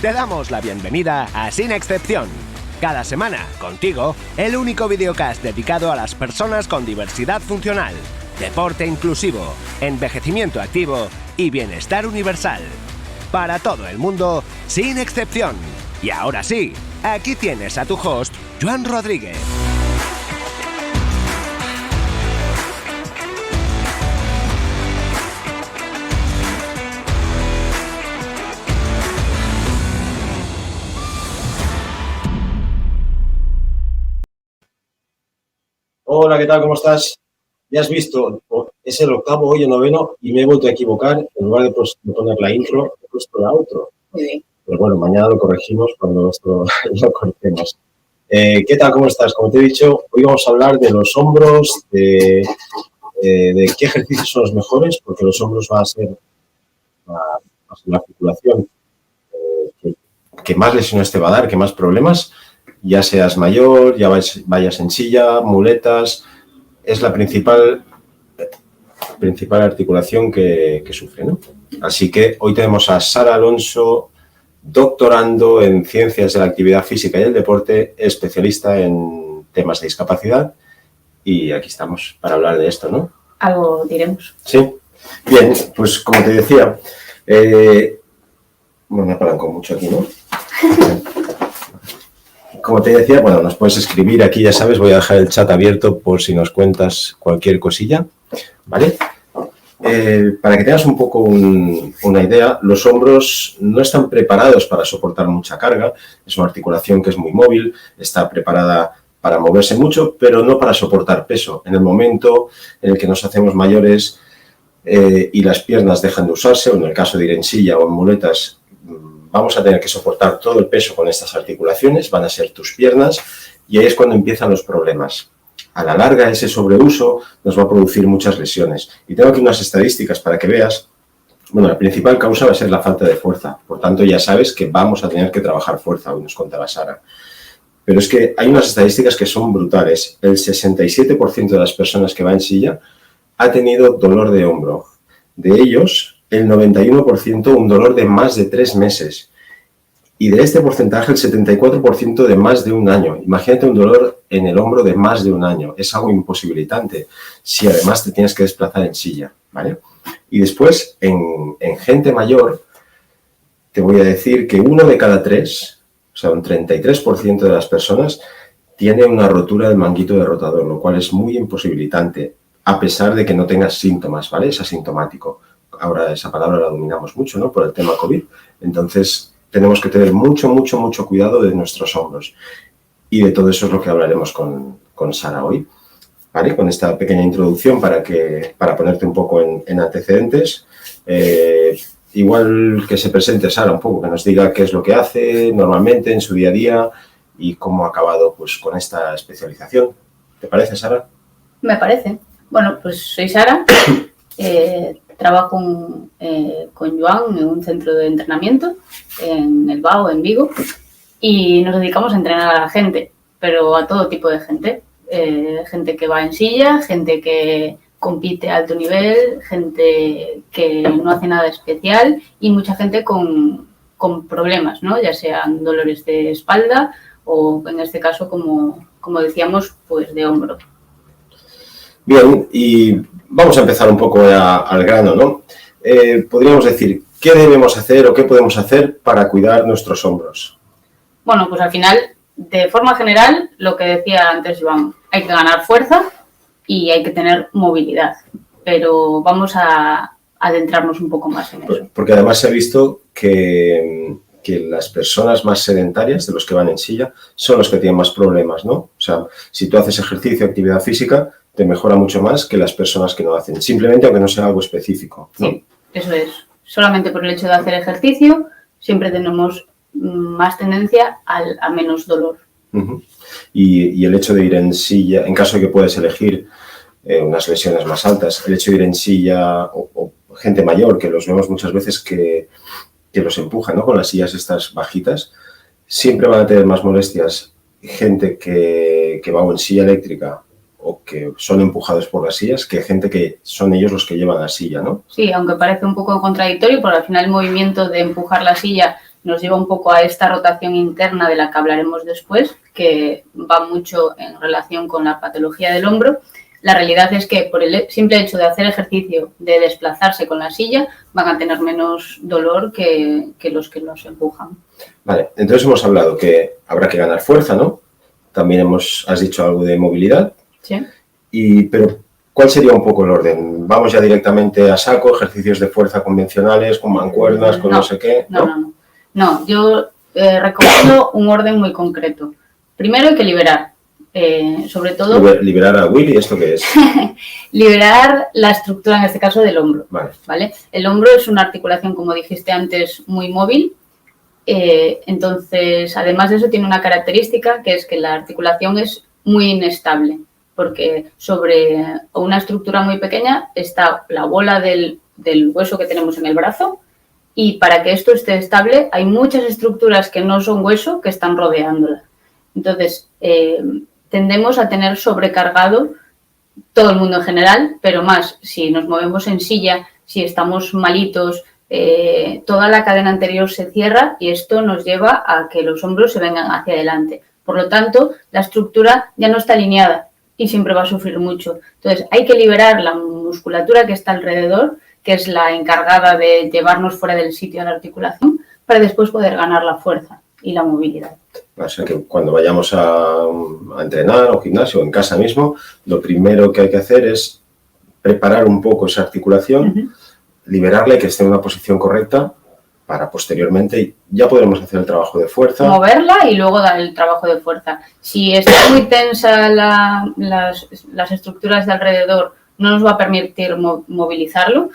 Te damos la bienvenida a Sin Excepción. Cada semana, contigo, el único videocast dedicado a las personas con diversidad funcional, deporte inclusivo, envejecimiento activo y bienestar universal. Para todo el mundo, sin excepción. Y ahora sí, aquí tienes a tu host, Joan Rodríguez. Hola, ¿qué tal? ¿Cómo estás? Ya has visto, es el octavo, hoy el noveno, y me he vuelto a equivocar. En lugar de poner la intro, he puesto la outro. Sí. Pero bueno, mañana lo corregimos cuando esto lo cortemos. ¿Qué tal? ¿Cómo estás? Como te he dicho, hoy vamos a hablar de los hombros, de qué ejercicios son los mejores, porque los hombros va a ser la articulación que más lesiones te va a dar, que más problemas. Ya seas mayor, ya vayas en silla, muletas, es la principal articulación que sufre, ¿no? Así que hoy tenemos a Sara Alonso, doctorando en Ciencias de la Actividad Física y el Deporte, especialista en temas de discapacidad, y aquí estamos para hablar de esto, ¿no? Algo diremos. Sí. Bien, pues como te decía, bueno, me apalanco mucho aquí, ¿no? Como te decía, bueno, nos puedes escribir aquí, ya sabes, voy a dejar el chat abierto por si nos cuentas cualquier cosilla, ¿vale? Para que tengas un poco una idea, los hombros no están preparados para soportar mucha carga, es una articulación que es muy móvil, está preparada para moverse mucho, pero no para soportar peso. En el momento en el que nos hacemos mayores y las piernas dejan de usarse, o en el caso de ir en silla o en muletas, vamos a tener que soportar todo el peso con estas articulaciones, van a ser tus piernas, y ahí es cuando empiezan los problemas. A la larga, ese sobreuso nos va a producir muchas lesiones. Y tengo aquí unas estadísticas para que veas. Bueno, la principal causa va a ser la falta de fuerza. Por tanto, ya sabes que vamos a tener que trabajar fuerza, hoy nos contaba Sara. Pero es que hay unas estadísticas que son brutales. El 67% de las personas que va en silla ha tenido dolor de hombro. De ellos, el 91% un dolor de más de 3 meses. Y de este porcentaje, el 74% de más de un año. Imagínate un dolor en el hombro de más de un año. Es algo imposibilitante si además te tienes que desplazar en silla, ¿vale? Y después, en gente mayor, te voy a decir que 1 de cada 3, o sea, un 33% de las personas, tiene una rotura del manguito de rotador, lo cual es muy imposibilitante, a pesar de que no tengas síntomas, ¿vale? Es asintomático. Ahora esa palabra la dominamos mucho, ¿no? Por el tema COVID. Entonces, tenemos que tener mucho cuidado de nuestros hombros. Y de todo eso es lo que hablaremos con Sara hoy, ¿vale? Con esta pequeña introducción para ponerte un poco en antecedentes. Igual que se presente Sara un poco, que nos diga qué es lo que hace normalmente en su día a día y cómo ha acabado pues, con esta especialización. ¿Te parece, Sara? Me parece. Bueno, pues soy Sara. Trabajo con Joan en un centro de entrenamiento en El Bao, en Vigo, y nos dedicamos a entrenar a la gente, pero a todo tipo de gente. Gente que va en silla, gente que compite a alto nivel, gente que no hace nada especial y mucha gente con problemas, ¿no? Ya sean dolores de espalda o, en este caso, como decíamos, pues de hombro. Bien, y vamos a empezar un poco al grano, ¿no? Podríamos decir, ¿qué debemos hacer o qué podemos hacer para cuidar nuestros hombros? Bueno, pues al final, de forma general, lo que decía antes Joan, hay que ganar fuerza y hay que tener movilidad, pero vamos a adentrarnos un poco más en eso. Porque además se ha visto que las personas más sedentarias, de los que van en silla, son los que tienen más problemas, ¿no? O sea, si tú haces ejercicio, actividad física, te mejora mucho más que las personas que no hacen, simplemente aunque no sea algo específico, ¿no? Sí, eso es. Solamente por el hecho de hacer ejercicio siempre tenemos más tendencia a menos dolor. Uh-huh. Y el hecho de ir en silla, en caso de que puedas elegir unas lesiones más altas, el hecho de ir en silla o gente mayor, que los vemos muchas veces que los empujan, ¿no? Con las sillas estas bajitas, siempre van a tener más molestias gente que va en silla eléctrica o que son empujados por las sillas que gente que son ellos los que llevan la silla, ¿no? Sí, aunque parece un poco contradictorio, porque al final el movimiento de empujar la silla nos lleva un poco a esta rotación interna de la que hablaremos después, que va mucho en relación con la patología del hombro. La realidad es que por el simple hecho de hacer ejercicio, de desplazarse con la silla, van a tener menos dolor que los que nos empujan. Vale, entonces hemos hablado que habrá que ganar fuerza, ¿no? También has dicho algo de movilidad. Sí. Pero, ¿cuál sería un poco el orden? ¿Vamos ya directamente a saco, ejercicios de fuerza convencionales, con mancuernas, con no sé qué? No, yo recomiendo un orden muy concreto. Primero hay que liberar, sobre todo... ¿Liberar a Willy? ¿Esto qué es? Liberar la estructura, en este caso, del hombro. Vale. El hombro es una articulación, como dijiste antes, muy móvil. Entonces, además de eso, tiene una característica, que es que la articulación es muy inestable, porque sobre una estructura muy pequeña está la bola del hueso que tenemos en el brazo, y para que esto esté estable hay muchas estructuras que no son hueso que están rodeándola. Entonces, tendemos a tener sobrecargado todo el mundo en general, pero más si nos movemos en silla, si estamos malitos, toda la cadena anterior se cierra y esto nos lleva a que los hombros se vengan hacia adelante. Por lo tanto, la estructura ya no está alineada y siempre va a sufrir mucho. Entonces, hay que liberar la musculatura que está alrededor, que es la encargada de llevarnos fuera del sitio a la articulación, para después poder ganar la fuerza y la movilidad. O sea que cuando vayamos a entrenar o gimnasio o en casa mismo, lo primero que hay que hacer es preparar un poco esa articulación, liberarla y que esté en una posición correcta para posteriormente ya podremos hacer el trabajo de fuerza. Moverla y luego dar el trabajo de fuerza. Si está muy tensa las estructuras de alrededor, no nos va a permitir movilizarlo.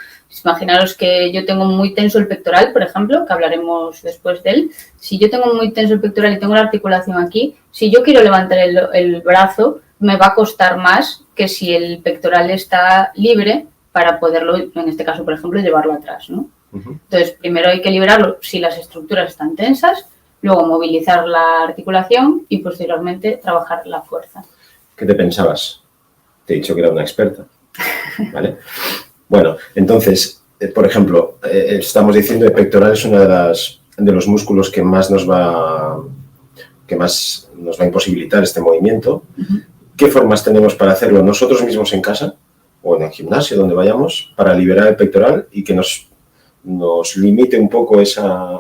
Imaginaros que yo tengo muy tenso el pectoral, por ejemplo, que hablaremos después de él. Si yo tengo muy tenso el pectoral y tengo la articulación aquí, si yo quiero levantar el brazo, me va a costar más que si el pectoral está libre para poderlo, en este caso, por ejemplo, llevarlo atrás, ¿no? Entonces, primero hay que liberarlo si las estructuras están tensas, luego movilizar la articulación y posteriormente trabajar la fuerza. ¿Qué te pensabas? Te he dicho que era una experta, ¿vale? Bueno, entonces, por ejemplo, estamos diciendo que el pectoral es uno de los músculos que más nos va a imposibilitar este movimiento. ¿Qué formas tenemos para hacerlo nosotros mismos en casa o en el gimnasio, donde vayamos, para liberar el pectoral y que nos limite un poco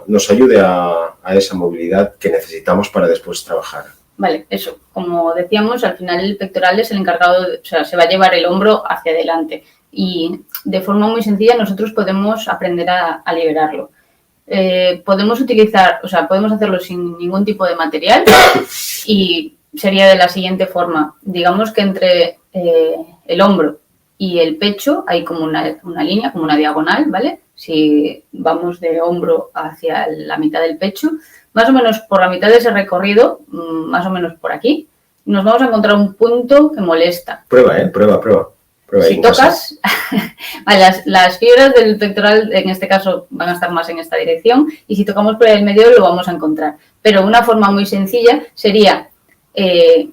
nos ayude a esa movilidad que necesitamos para después trabajar? Vale, eso. Como decíamos, al final el pectoral es el encargado, se va a llevar el hombro hacia adelante y de forma muy sencilla nosotros podemos aprender a liberarlo. Podemos hacerlo sin ningún tipo de material y sería de la siguiente forma. Digamos que entre el hombro y el pecho hay como una línea, como una diagonal, ¿vale? Si vamos de hombro hacia la mitad del pecho, más o menos por la mitad de ese recorrido, más o menos por aquí, nos vamos a encontrar un punto que molesta. Prueba. Si tocas, las fibras del pectoral, en este caso, van a estar más en esta dirección y si tocamos por el medio lo vamos a encontrar. Pero una forma muy sencilla sería,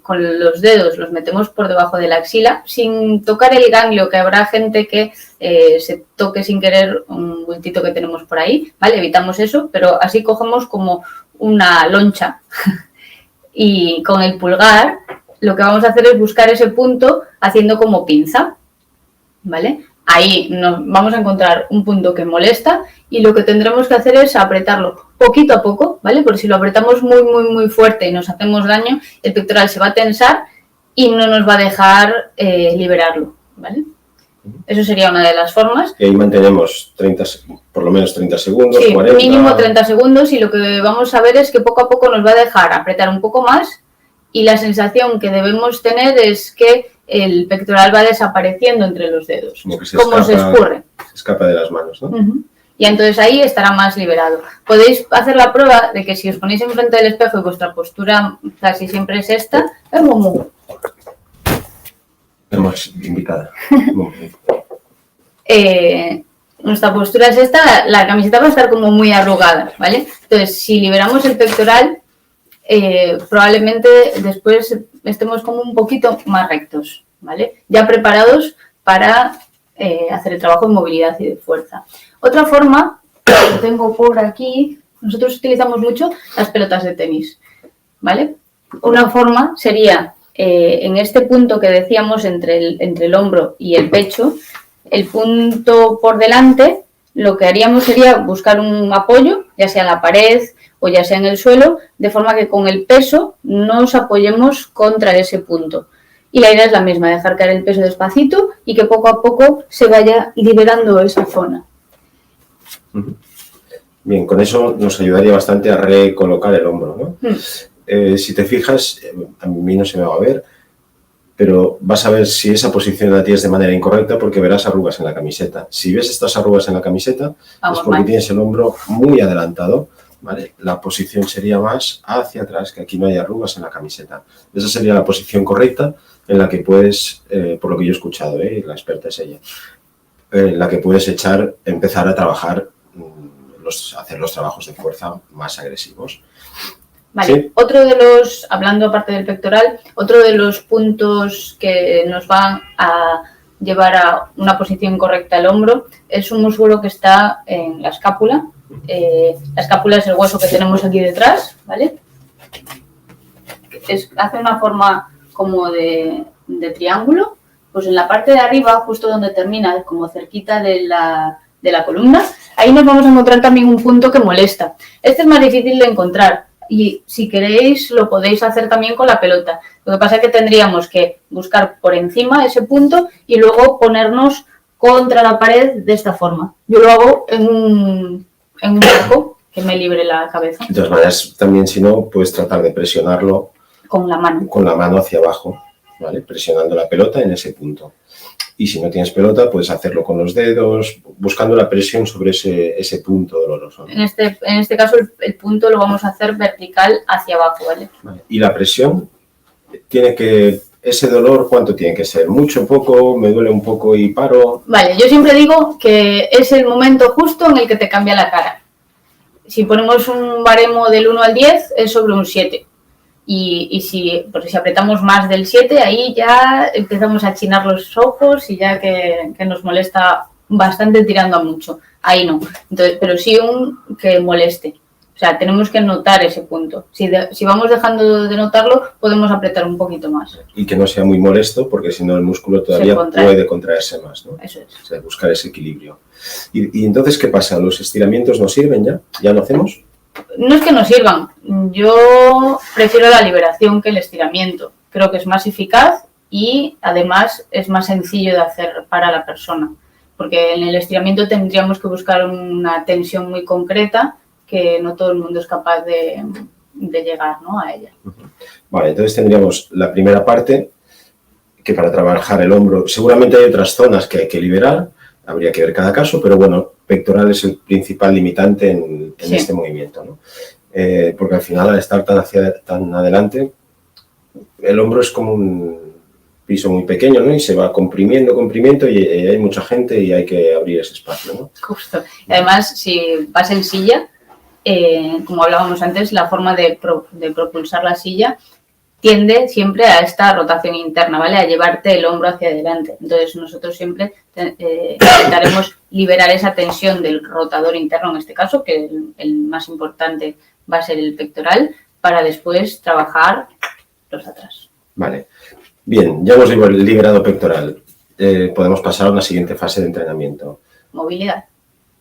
con los dedos los metemos por debajo de la axila sin tocar el ganglio, que habrá gente que se toque sin querer un bultito que tenemos por ahí, ¿vale? Evitamos eso, pero así cogemos como una loncha y con el pulgar lo que vamos a hacer es buscar ese punto haciendo como pinza, ¿vale? Ahí nos vamos a encontrar un punto que molesta y lo que tendremos que hacer es apretarlo poquito a poco, ¿vale? Porque si lo apretamos muy, muy, muy fuerte y nos hacemos daño, el pectoral se va a tensar y no nos va a dejar liberarlo, ¿vale? Eso sería una de las formas. Y ahí mantenemos por lo menos 30 segundos, sí, 40... mínimo 30 segundos y lo que vamos a ver es que poco a poco nos va a dejar apretar un poco más y la sensación que debemos tener es que el pectoral va desapareciendo entre los dedos, como se escurre. Se escapa de las manos, ¿no? Y entonces ahí estará más liberado. Podéis hacer la prueba de que si os ponéis enfrente del espejo y vuestra postura casi siempre es esta, es como... Tenemos invitada. Nuestra postura es esta, la camiseta va a estar como muy arrugada, ¿vale? Entonces, si liberamos el pectoral, probablemente después estemos como un poquito más rectos, ¿vale? Ya preparados para hacer el trabajo de movilidad y de fuerza. Otra forma, lo tengo por aquí, Nosotros utilizamos mucho las pelotas de tenis, ¿vale? Una forma sería, en este punto que decíamos entre el hombro y el pecho, el punto por delante, lo que haríamos sería buscar un apoyo, ya sea en la pared o ya sea en el suelo, de forma que con el peso nos apoyemos contra ese punto. Y la idea es la misma, dejar caer el peso despacito y que poco a poco se vaya liberando esa zona. Bien, con eso nos ayudaría bastante a recolocar el hombro, ¿no? Si te fijas, a mí no se me va a ver, pero vas a ver si esa posición la tienes de manera incorrecta porque verás arrugas en la camiseta. Si ves estas arrugas en la camiseta, es porque tienes el hombro muy adelantado, ¿vale? La posición sería más hacia atrás, que aquí no hay arrugas en la camiseta. Esa sería la posición correcta en la que puedes, por lo que yo he escuchado, la experta es ella, en la que puedes empezar a trabajar, hacer los trabajos de fuerza más agresivos. Vale, ¿sí? Otro de los, hablando aparte del pectoral, otro de los puntos que nos van a llevar a una posición correcta al hombro es un músculo que está en la escápula. La escápula es el hueso que tenemos aquí detrás, ¿vale? Hace una forma como de triángulo, pues en la parte de arriba, justo donde termina, como cerquita de la columna, ahí nos vamos a encontrar también un punto que molesta. Este es más difícil de encontrar. Y si queréis, lo podéis hacer también con la pelota. Lo que pasa es que tendríamos que buscar por encima ese punto y luego ponernos contra la pared de esta forma. Yo lo hago en un arco que me libre la cabeza. De todas maneras, también si no, puedes tratar de presionarlo con la mano. Con la mano hacia abajo, ¿vale? Presionando la pelota en ese punto. Y si no tienes pelota, puedes hacerlo con los dedos, buscando la presión sobre ese punto doloroso, ¿no? En este caso, el punto lo vamos a hacer vertical hacia abajo, ¿vale? Y la presión ese dolor, ¿cuánto tiene que ser? ¿Mucho, poco? ¿Me duele un poco y paro? Vale, yo siempre digo que es el momento justo en el que te cambia la cara. Si ponemos un baremo del 1 al 10, es sobre un 7. Y si apretamos más del 7, ahí ya empezamos a achinar los ojos y ya que nos molesta bastante tirando a mucho. Ahí no. Entonces, pero sí que moleste. O sea, tenemos que notar ese punto. Si vamos dejando de notarlo, podemos apretar un poquito más. Y que no sea muy molesto, porque si no el músculo todavía puede contraerse más, ¿no? Eso es. O sea, buscar ese equilibrio. Y entonces, ¿qué pasa? ¿Los estiramientos no sirven ya? ¿Ya lo hacemos? No es que no sirvan, yo prefiero la liberación que el estiramiento. Creo que es más eficaz y además es más sencillo de hacer para la persona. Porque en el estiramiento tendríamos que buscar una tensión muy concreta que no todo el mundo es capaz de llegar, ¿no?, a ella. Vale, entonces tendríamos la primera parte, que para trabajar el hombro, seguramente hay otras zonas que hay que liberar, habría que ver cada caso, pero bueno, pectoral es el principal limitante en este movimiento, ¿no? Porque al final, al estar tan adelante, el hombro es como un piso muy pequeño, ¿no? Y se va comprimiendo y hay mucha gente y hay que abrir ese espacio, ¿no? Justo. Y además, si vas en silla, como hablábamos antes, la forma de propulsar la silla tiende siempre a esta rotación interna, ¿vale? A llevarte el hombro hacia adelante. Entonces, nosotros siempre intentaremos liberar esa tensión del rotador interno, en este caso, que el más importante va a ser el pectoral, para después trabajar los atrás. Vale. Bien, ya hemos liberado pectoral. Podemos pasar a una siguiente fase de entrenamiento. Movilidad.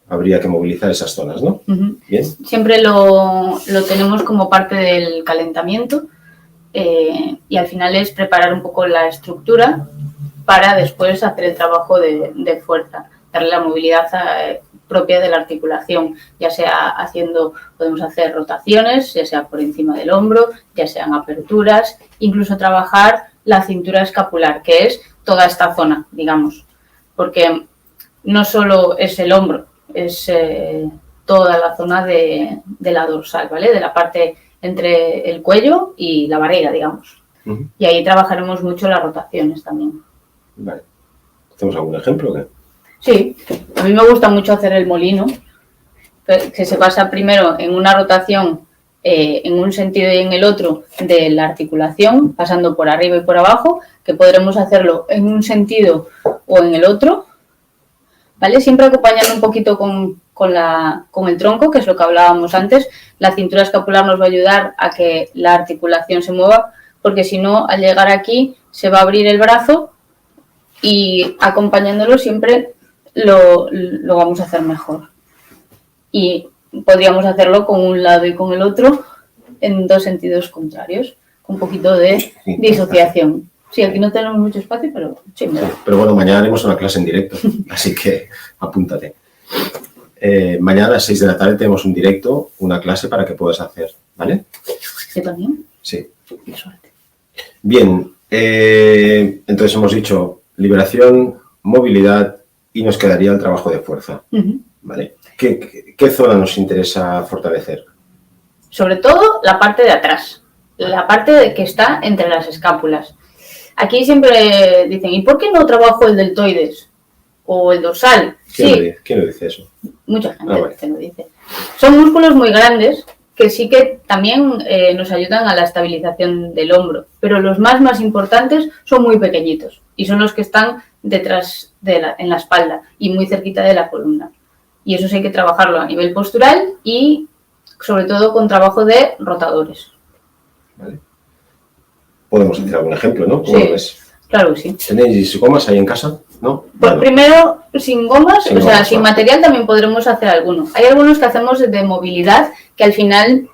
Habría que movilizar esas zonas, ¿no? Bien. Siempre lo tenemos como parte del calentamiento. Y al final es preparar un poco la estructura para después hacer el trabajo de fuerza, darle la movilidad propia de la articulación, ya sea podemos hacer rotaciones, ya sea por encima del hombro, ya sean aperturas, incluso trabajar la cintura escapular, que es toda esta zona, digamos, porque no solo es el hombro, es toda la zona de la dorsal, ¿vale? De la parte entre el cuello y la barriga, digamos. Y ahí trabajaremos mucho las rotaciones también. Vale. ¿Hacemos algún ejemplo o qué? Sí, a mí me gusta mucho hacer el molino, que se basa primero en una rotación en un sentido y en el otro de la articulación, pasando por arriba y por abajo, que podremos hacerlo en un sentido o en el otro, ¿vale? Siempre acompañando un poquito con el tronco, que es lo que hablábamos antes. La cintura escapular nos va a ayudar a que la articulación se mueva, porque si no, al llegar aquí, se va a abrir el brazo y acompañándolo siempre lo vamos a hacer mejor. Y podríamos hacerlo con un lado y con el otro en dos sentidos contrarios, con un poquito de disociación. Sí, aquí no tenemos mucho espacio, pero sí. Sí, pero bueno, mañana haremos una clase en directo, así que apúntate. Mañana a las 6 de la tarde tenemos un directo, una clase para que puedas hacer, ¿vale? ¿Sí también? Sí. Qué suerte. Bien, entonces hemos dicho liberación, movilidad y nos quedaría el trabajo de fuerza, ¿vale? ¿Qué zona nos interesa fortalecer? Sobre todo la parte de atrás, la parte que está entre las escápulas. Aquí siempre dicen, ¿y por qué no trabajo el deltoides o el dorsal? ¿Quién lo dice eso? Mucha gente vale. te lo dice. Son músculos muy grandes que sí que también nos ayudan a la estabilización del hombro, pero los más importantes son muy pequeñitos y son los que están detrás en la espalda y muy cerquita de la columna. Y eso sí hay que trabajarlo a nivel postural y sobre todo con trabajo de rotadores. Vale. Podemos hacer algún ejemplo, ¿no? Sí, claro que sí. ¿Tenéis gomas ahí en casa? ¿No? Pues bueno. primero, sin gomas, Sin o sea, gomas, sin vale. material también podremos hacer alguno. Hay algunos que hacemos de movilidad que al final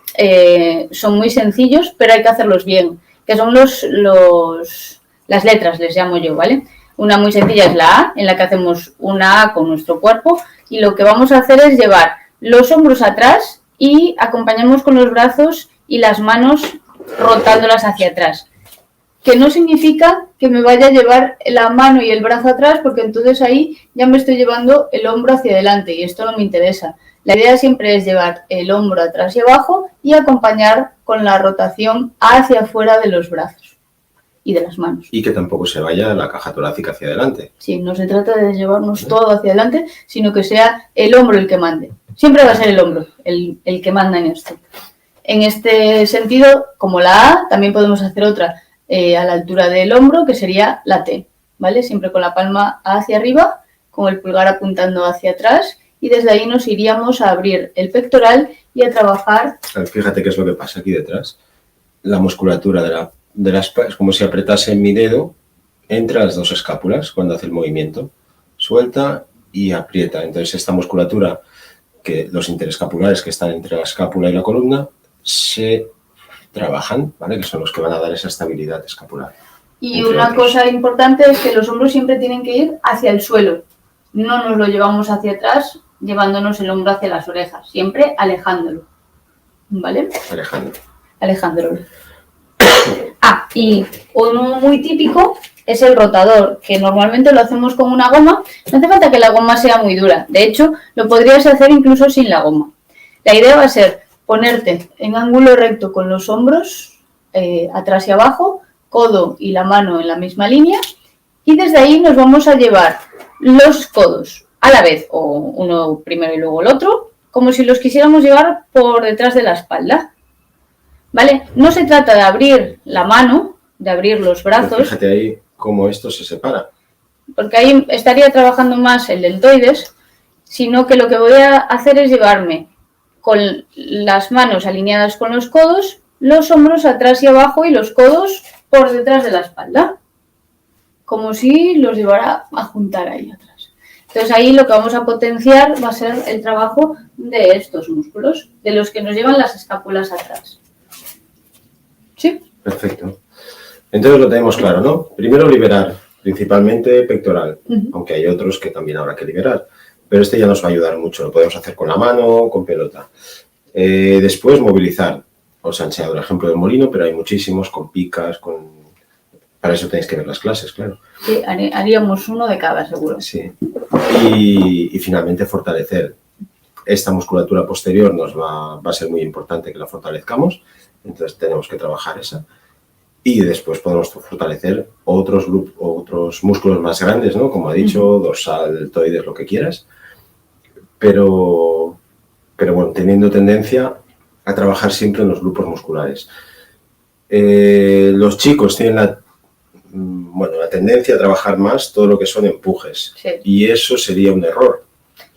son muy sencillos, pero hay que hacerlos bien, que son las letras, les llamo yo, ¿vale? Una muy sencilla es la A, en la que hacemos una A con nuestro cuerpo y lo que vamos a hacer es llevar los hombros atrás y acompañamos con los brazos y las manos rotándolas hacia atrás. Que no significa que me vaya a llevar la mano y el brazo atrás, porque entonces ahí ya me estoy llevando el hombro hacia adelante y esto no me interesa. La idea siempre es llevar el hombro atrás y abajo y acompañar con la rotación hacia afuera de los brazos y de las manos. Y que tampoco se vaya la caja torácica hacia adelante. Sí, no se trata de llevarnos todo hacia adelante, sino que sea el hombro el que mande. Siempre va a ser el hombro el que manda en esto. En este sentido, como la A, también podemos hacer otra a la altura del hombro, que sería la T, ¿vale? Siempre con la palma hacia arriba, con el pulgar apuntando hacia atrás, y desde ahí nos iríamos a abrir el pectoral y a trabajar. Fíjate qué es lo que pasa aquí detrás. La musculatura de la espalda es como si apretase mi dedo entre las dos escápulas cuando hace el movimiento. Suelta y aprieta. Entonces esta musculatura, que los interescapulares que están entre la escápula y la columna, se trabajan, ¿vale? Que son los que van a dar esa estabilidad escapular. Y una cosa importante es que los hombros siempre tienen que ir hacia el suelo. No nos lo llevamos hacia atrás, llevándonos el hombro hacia las orejas, siempre alejándolo, ¿vale? Alejándolo. Ah, y uno muy típico es el rotador, que normalmente lo hacemos con una goma. No hace falta que la goma sea muy dura. De hecho, lo podrías hacer incluso sin la goma. La idea va a ser ponerte en ángulo recto con los hombros atrás y abajo, codo y la mano en la misma línea, y desde ahí nos vamos a llevar los codos a la vez, o uno primero y luego el otro, como si los quisiéramos llevar por detrás de la espalda, ¿vale? No se trata de abrir la mano, de abrir los brazos. Pero fíjate ahí cómo esto se separa. Porque ahí estaría trabajando más el deltoides, sino que lo que voy a hacer es llevarme con las manos alineadas con los codos, los hombros atrás y abajo y los codos por detrás de la espalda, como si los llevara a juntar ahí atrás. Entonces ahí lo que vamos a potenciar va a ser el trabajo de estos músculos, de los que nos llevan las escápulas atrás. ¿Sí? Perfecto. Entonces lo tenemos claro, ¿no? Primero liberar, principalmente pectoral, aunque hay otros que también habrá que liberar. Pero este ya nos va a ayudar mucho. Lo podemos hacer con la mano, con pelota. Después, movilizar. Os he enseñado el ejemplo del molino, pero hay muchísimos con picas, con... Para eso tenéis que ver las clases, claro. Sí, haríamos uno de cada, seguro. Sí. Y finalmente, fortalecer. Esta musculatura posterior nos va a ser muy importante que la fortalezcamos. Entonces, tenemos que trabajar esa. Y después podemos fortalecer otros músculos más grandes, ¿no? Como ha dicho, dorsal, deltoides, lo que quieras. Pero bueno, teniendo tendencia a trabajar siempre en los grupos musculares. Los chicos tienen bueno, la tendencia a trabajar más todo lo que son empujes. Sí. Y eso sería un error.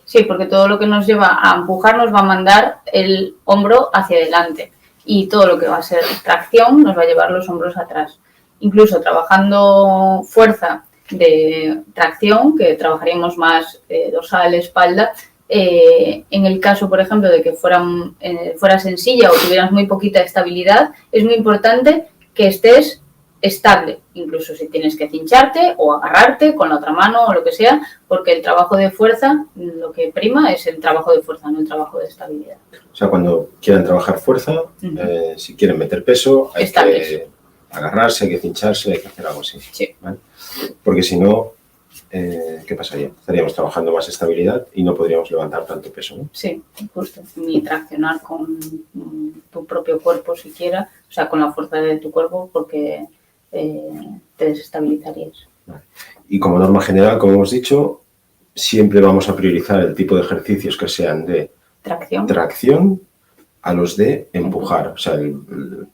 Sí, porque todo lo que nos lleva a empujar nos va a mandar el hombro hacia adelante y todo lo que va a ser tracción nos va a llevar los hombros atrás. Incluso trabajando fuerza de tracción, que trabajaríamos más dorsal, espalda, en el caso, por ejemplo, de que fueras en silla o tuvieras muy poquita estabilidad, es muy importante que estés estable, incluso si tienes que cincharte o agarrarte con la otra mano o lo que sea, porque el trabajo de fuerza, lo que prima es el trabajo de fuerza, no el trabajo de estabilidad. O sea, cuando quieran trabajar fuerza, si quieren meter peso, hay que agarrarse, hay que cincharse, hay que hacer algo así. Sí. ¿Vale? Porque si no, ¿qué pasaría? Estaríamos trabajando más estabilidad y no podríamos levantar tanto peso, ¿no? Sí, justo. Ni traccionar con tu propio cuerpo siquiera, o sea, con la fuerza de tu cuerpo, porque te desestabilizarías. Vale. Y como norma general, como hemos dicho, siempre vamos a priorizar el tipo de ejercicios que sean de tracción a los de empujar. O sea, el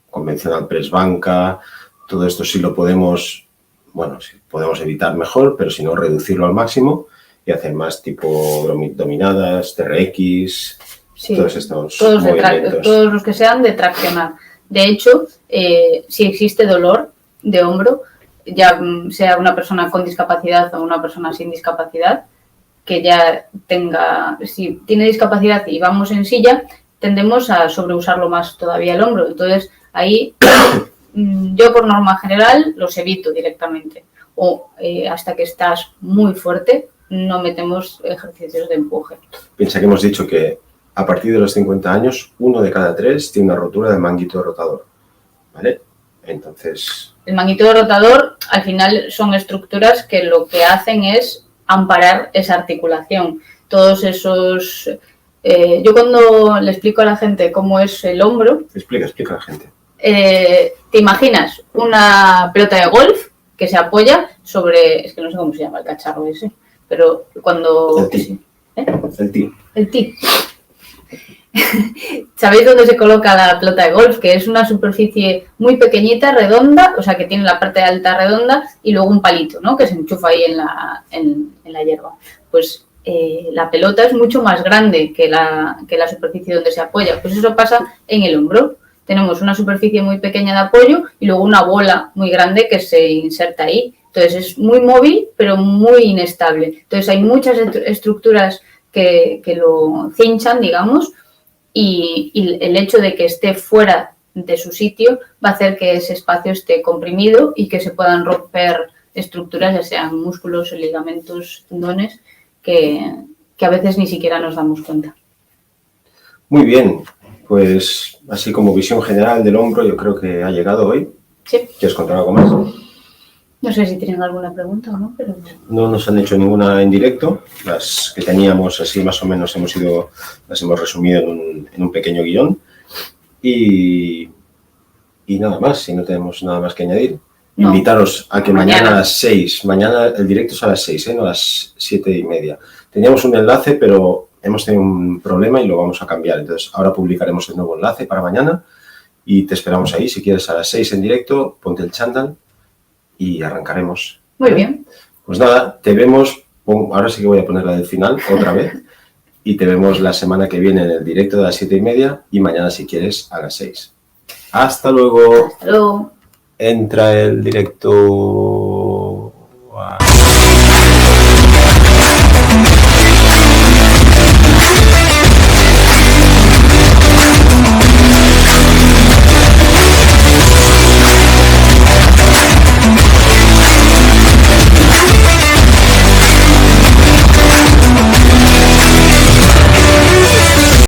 convencional press banca, todo esto sí lo podemos, bueno, si podemos evitar mejor, pero si no, reducirlo al máximo y hacer más tipo dominadas, TRX, sí, todos estos movimientos. Todos los que sean de traccionar. De hecho, si existe dolor de hombro, ya sea una persona con discapacidad o una persona sin discapacidad, que ya tenga, si tiene discapacidad y vamos en silla, tendemos a sobreusarlo más todavía el hombro. Entonces, ahí yo por norma general los evito directamente. O hasta que estás muy fuerte, no metemos ejercicios de empuje. Piensa que hemos dicho que a partir de los 50 años, 1 de cada 3 tiene una rotura del manguito rotador, ¿vale? Entonces... El manguito rotador, al final, son estructuras que lo que hacen es amparar esa articulación. Todos esos... yo cuando le explico a la gente cómo es el hombro... Explica a la gente. Te imaginas una pelota de golf que se apoya sobre... Es que no sé cómo se llama el cacharro ese, pero cuando... El tee. El tee. El tee. ¿Sabéis dónde se coloca la pelota de golf? Que es una superficie muy pequeñita, redonda, o sea, que tiene la parte alta redonda y luego un palito, ¿no? Que se enchufa ahí en la hierba. Pues la pelota es mucho más grande que la superficie donde se apoya. Pues eso pasa en el hombro. Tenemos una superficie muy pequeña de apoyo y luego una bola muy grande que se inserta ahí. Entonces es muy móvil, pero muy inestable. Entonces hay muchas estructuras que lo cinchan, digamos, y el hecho de que esté fuera de su sitio va a hacer que ese espacio esté comprimido y que se puedan romper estructuras, ya sean músculos, ligamentos, tendones, que a veces ni siquiera nos damos cuenta. Muy bien, pues así como visión general del hombro, yo creo que ha llegado hoy. Sí. ¿Quieres contar algo más? No sé si tienen alguna pregunta o no, pero... No nos han hecho ninguna en directo. Las que teníamos así más o menos las hemos resumido en un pequeño guión. Y nada más, si no tenemos nada más que añadir. No. Invitaros a que mañana a las 6, mañana el directo es a las 6, no a las 7:30. Teníamos un enlace, pero hemos tenido un problema y lo vamos a cambiar. Entonces ahora publicaremos el nuevo enlace para mañana y te esperamos ahí. Si quieres a las 6 en directo, ponte el chándal y arrancaremos. Muy bien. Pues nada, te vemos, ahora sí que voy a poner la del final otra vez, y te vemos la semana que viene en el directo de las 7:30 y mañana si quieres a las 6. Hasta luego. Hasta luego. Entra el directo.